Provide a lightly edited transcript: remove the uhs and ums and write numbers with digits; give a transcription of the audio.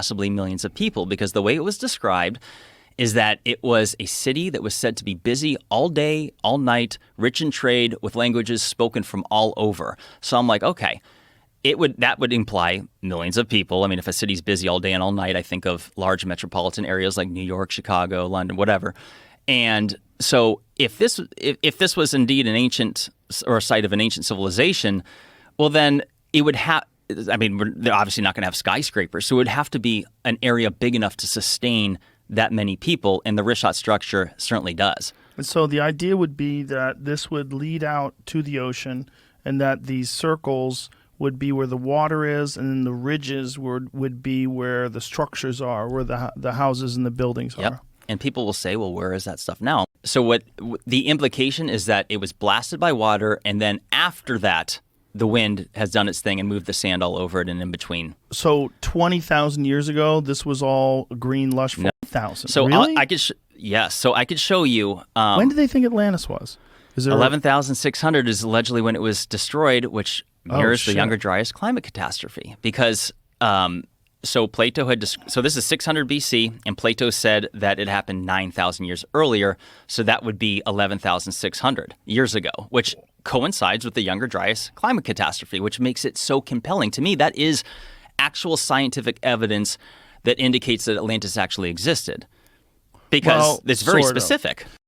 possibly millions of people, because the way it was described is that it was a city that was said to be busy all day, all night, rich in trade, with languages spoken from all over. So I'm like, okay, that would imply millions of people. I mean, if a city's busy all day and all night, I think of large metropolitan areas like New York, Chicago, London, whatever. And so if this was indeed an ancient or a site of an ancient civilization, well, then it would have. I mean, they're obviously not going to have skyscrapers, so it would have to be an area big enough to sustain that many people, and the Richat structure certainly does. And so the idea would be that this would lead out to the ocean, and that these circles would be where the water is, and then the ridges would be where the structures are, where the houses and the buildings are. And people will say, well, where is that stuff now? So what the implication is that it was blasted by water, and then after that, the wind has done its thing and moved the sand all over it and in between. So 20,000 years ago, this was all green, lush, 40,000. So really? Yes. So I could show you. When did they think Atlantis was? 11,600 is allegedly when it was destroyed, which mirrors the Younger Dryas climate catastrophe. Because so Plato so this is 600 BC, and Plato said that it happened 9,000 years earlier. So that would be 11,600 years ago, which coincides with the Younger Dryas climate catastrophe, which makes it so compelling. To me, that is actual scientific evidence that indicates that Atlantis actually existed, because it's very specific.